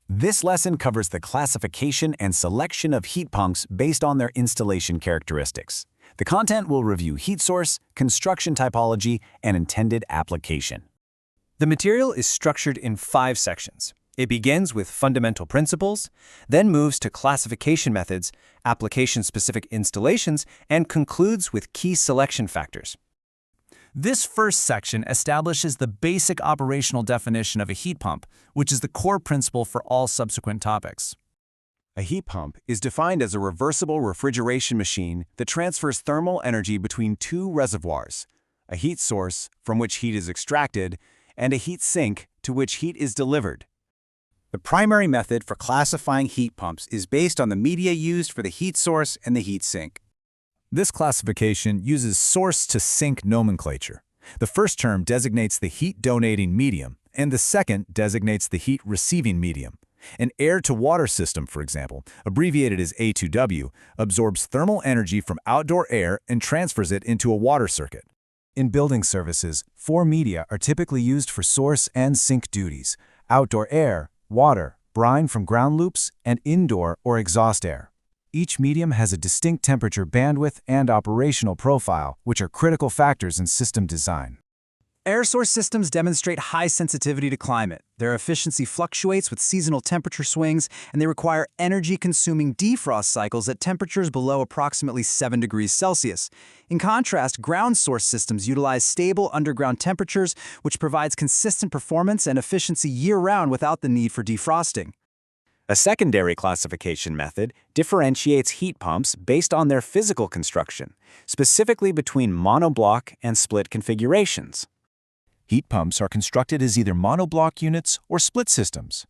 This lesson covers the classification and selection of heat pumps based on their installation characteristics. The content will review heat source, construction typology, and intended application. The material is structured in 5 sections. It begins with fundamental principles, then moves to classification methods, application-specific installations, and concludes with key selection factors. This first section establishes the basic operational definition of a heat pump, which is the core principle for all subsequent topics. A heat pump is defined as a reversible refrigeration machine that transfers thermal energy between 2 reservoirs, a heat source, from which heat is extracted, and a heat sink, to which heat is delivered. The primary method for classifying heat pumps is based on the media used for the heat source and the heat sink. This classification uses source-to-sink nomenclature. The first term designates the heat-donating medium, and the second designates the heat-receiving medium. An air-to-water system, for example, abbreviated as A2W, absorbs thermal energy from outdoor air and transfers it into a water circuit. In building services, 4 media are typically used for source and sink duties: outdoor air, water, brine from ground loops, and indoor or exhaust air. Each medium has a distinct temperature bandwidth and operational profile, which are critical factors in system design. Air source systems demonstrate high sensitivity to climate. Their efficiency fluctuates with seasonal temperature swings, and they require energy-consuming defrost cycles at temperatures below approximately 7 degrees Celsius. In contrast, ground source systems utilize stable underground temperatures, which provides consistent performance and efficiency year-round without the need for defrosting. A secondary classification method differentiates heat pumps based on their physical construction, specifically between monoblock and split configurations. Heat pumps are constructed as either monoblock units or split systems.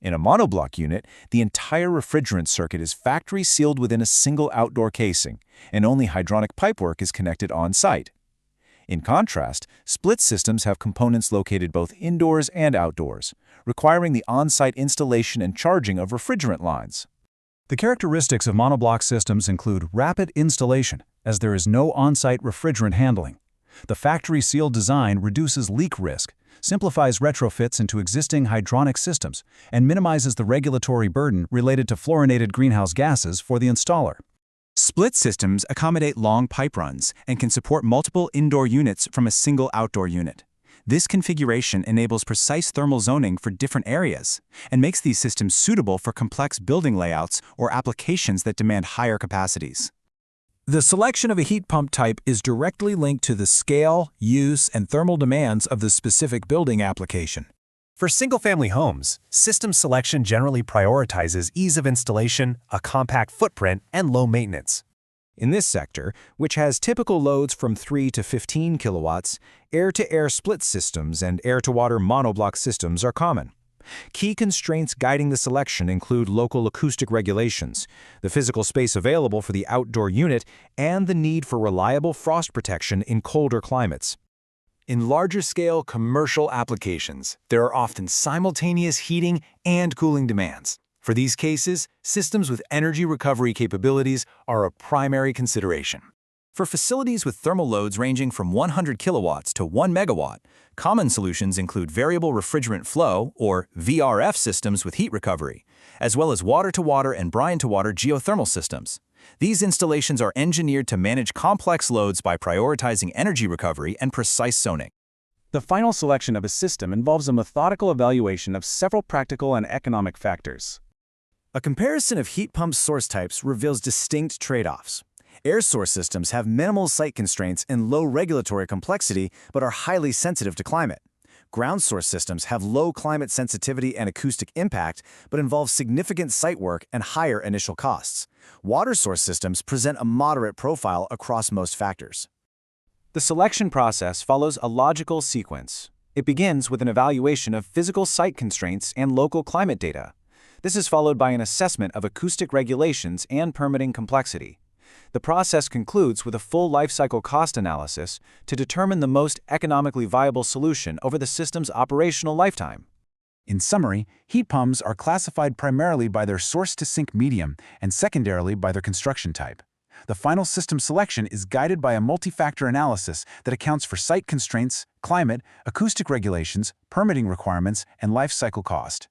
In a monoblock unit, the entire refrigerant circuit is factory sealed within a single outdoor casing, and only hydronic pipework is connected on-site. In contrast, split systems have components located both indoors and outdoors, requiring the on-site installation and charging of refrigerant lines. The characteristics of monoblock systems include rapid installation, as there is no on-site refrigerant handling. The factory-sealed design reduces leak risk, simplifies retrofits into existing hydronic systems, and minimizes the regulatory burden related to fluorinated greenhouse gases for the installer. Split systems accommodate long pipe runs and can support multiple indoor units from a single outdoor unit. This configuration enables precise thermal zoning for different areas and makes these systems suitable for complex building layouts or applications that demand higher capacities. The selection of a heat pump type is directly linked to the scale, use, and thermal demands of the specific building application. For single-family homes, system selection generally prioritizes ease of installation, a compact footprint, and low maintenance. In this sector, which has typical loads from 3 to 15 kilowatts, air-to-air split systems and air-to-water monoblock systems are common. Key constraints guiding the selection include local acoustic regulations, the physical space available for the outdoor unit, and the need for reliable frost protection in colder climates. In larger-scale commercial applications, there are often simultaneous heating and cooling demands. For these cases, systems with energy recovery capabilities are a primary consideration. For facilities with thermal loads ranging from 100 kilowatts to 1 megawatt, common solutions include variable refrigerant flow, or VRF systems with heat recovery, as well as water-to-water and brine-to-water geothermal systems. These installations are engineered to manage complex loads by prioritizing energy recovery and precise zoning. The final selection of a system involves a methodical evaluation of several practical and economic factors. A comparison of heat pump source types reveals distinct trade-offs. Air source systems have minimal site constraints and low regulatory complexity, but are highly sensitive to climate. Ground source systems have low climate sensitivity and acoustic impact, but involve significant site work and higher initial costs. Water source systems present a moderate profile across most factors. The selection process follows a logical sequence. It begins with an evaluation of physical site constraints and local climate data. This is followed by an assessment of acoustic regulations and permitting complexity. The process concludes with a full lifecycle cost analysis to determine the most economically viable solution over the system's operational lifetime. In summary, heat pumps are classified primarily by their source-to-sink medium and secondarily by their construction type. The final system selection is guided by a multi-factor analysis that accounts for site constraints, climate, acoustic regulations, permitting requirements, and life cycle cost.